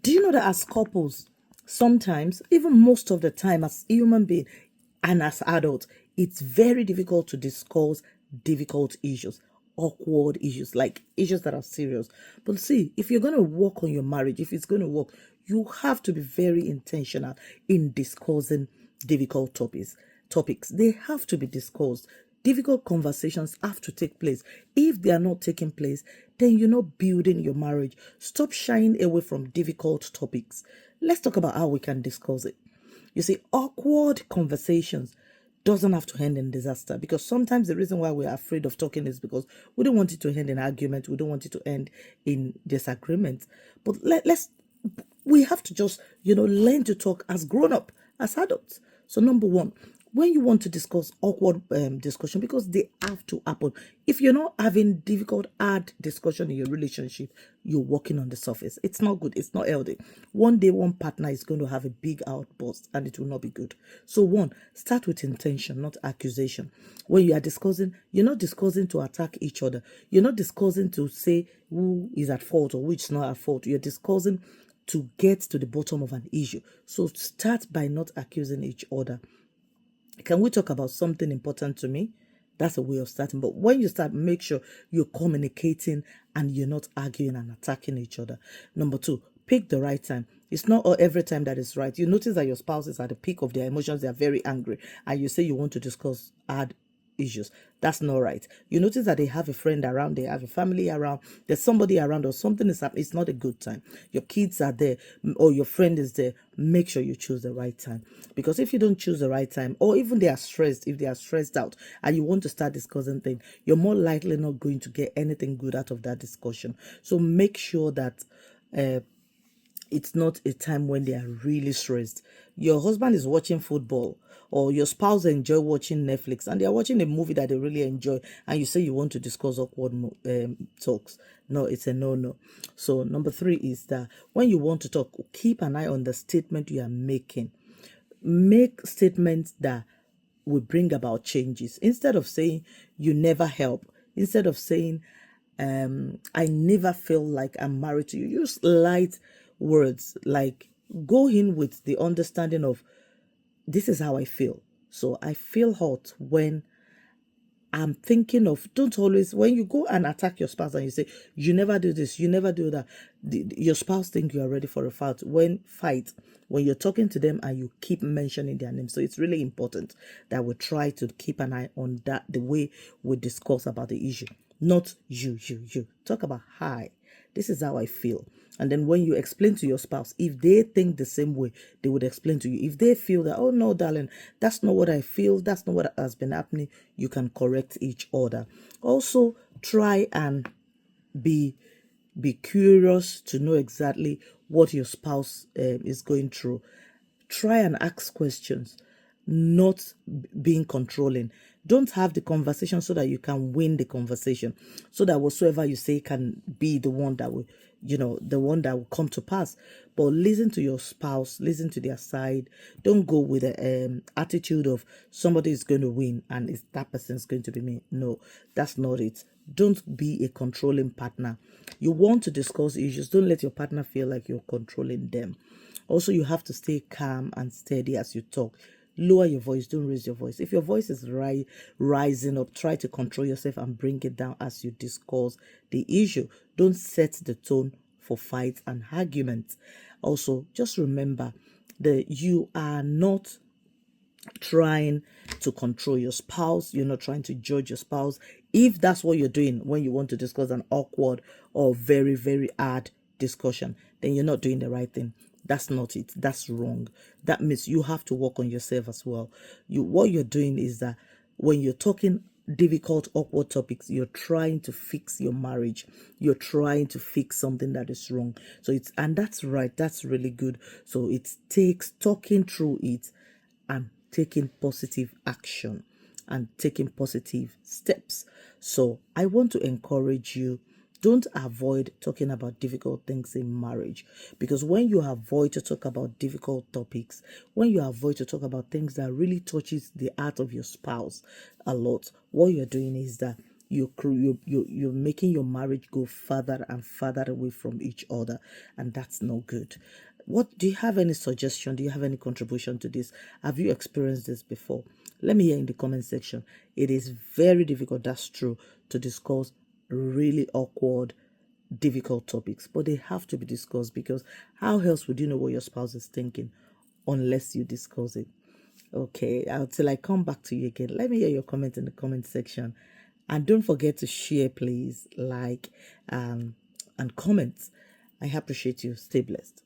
Do you know that as couples, sometimes, even most of the time, as human being and as adults, it's very difficult to discuss difficult issues, awkward issues, like issues that are serious. But see, if you're going to work on your marriage, if it's going to work, you have to be very intentional in discussing difficult topics. They have to be discussed. Difficult conversations have to take place. If they are not taking place, then you're not building your marriage. Stop shying away from difficult topics. Let's talk about how we can discuss it. You see, awkward conversations doesn't have to end in disaster, because sometimes the reason why we're afraid of talking is because we don't want it to end in argument. We don't want it to end in disagreement. But we have to just, learn to talk as grown up, as adults. So number one, when you want to discuss awkward discussion, because they have to happen. If you're not having difficult, hard discussion in your relationship, you're working on the surface. It's not good. It's not healthy. One day, one partner is going to have a big outburst, and it will not be good. So one, start with intention, not accusation. When you are discussing, you're not discussing to attack each other. You're not discussing to say who is at fault or which is not at fault. You're discussing to get to the bottom of an issue. So start by not accusing each other. Can we talk about something important to me? That's a way of starting. But when you start, make sure you're communicating and you're not arguing and attacking each other. Number two, pick the right time. It's not every time that is right. You notice that your spouse is at the peak of their emotions. They are very angry. And you say you want to discuss hard issues. That's not right. You notice that they have a friend around, they have a family around, there's somebody around, or something is happening. It's not a good time. Your kids are there, or your friend is there. Make sure you choose the right time. Because if you don't choose the right time, or even they are stressed, if they are stressed out and you want to start discussing things, you're more likely not going to get anything good out of that discussion. So make sure that it's not a time when they are really stressed. Your husband is watching football, or your spouse enjoy watching Netflix, and they are watching a movie that they really enjoy, and you say you want to discuss awkward talks. No, it's a no. So number three is that when you want to talk, keep an eye on the statement you are making. Make statements that will bring about changes. Instead of saying you never help, instead of saying I never feel like I'm married to you, use light words. Like, go in with the understanding of, this is how I feel. So I feel hot when I'm thinking of, don't always, when you go and attack your spouse and you say, you never do this, you never do that, your spouse think you are ready for a fight. When you're talking to them and you keep mentioning their name. So it's really important that we try to keep an eye on that, the way we discuss about the issue. Not you. Talk about, hi, this is how I feel. And then when you explain to your spouse, if they think the same way, they would explain to you. If they feel that, oh no, darling, that's not what I feel, that's not what has been happening, you can correct each other. Also, try and be curious to know exactly what your spouse is going through. Try and ask questions, not being controlling. Don't have the conversation so that you can win the conversation, so that whatsoever you say can be the one that will, the one that will come to pass. But listen to your spouse, listen to their side. Don't go with the attitude of somebody is going to win and that person is going to be me. No, that's not it. Don't be a controlling partner. You want to discuss issues. Don't let your partner feel like you're controlling them. Also, you have to stay calm and steady as you talk. Lower your voice, don't raise your voice. If your voice is rising up, try to control yourself and bring it down as you discuss the issue. Don't set the tone for fights and arguments. Also, just remember that you are not trying to control your spouse. You're not trying to judge your spouse. If that's what you're doing when you want to discuss an awkward or very, very hard discussion, then you're not doing the right thing. That's not it. That's wrong. That means you have to work on yourself as well. What you're doing is that when you're talking difficult, awkward topics, you're trying to fix your marriage. You're trying to fix something that is wrong. And that's right. That's really good. So it takes talking through it and taking positive action and taking positive steps. So I want to encourage you, don't avoid talking about difficult things in marriage, because when you avoid to talk about difficult topics, when you avoid to talk about things that really touches the heart of your spouse a lot, what you're doing is that you're making your marriage go further and further away from each other, and that's no good. What do you have any suggestion? Do you have any contribution to this? Have you experienced this before? Let me hear in the comment section. It is very difficult, that's true, to discuss really awkward, difficult topics, but they have to be discussed, because how else would you know what your spouse is thinking unless you discuss it? Okay, until I come back to you again, let me hear your comment in the comment section. And don't forget to share, please, like, and comment. I appreciate you. Stay blessed.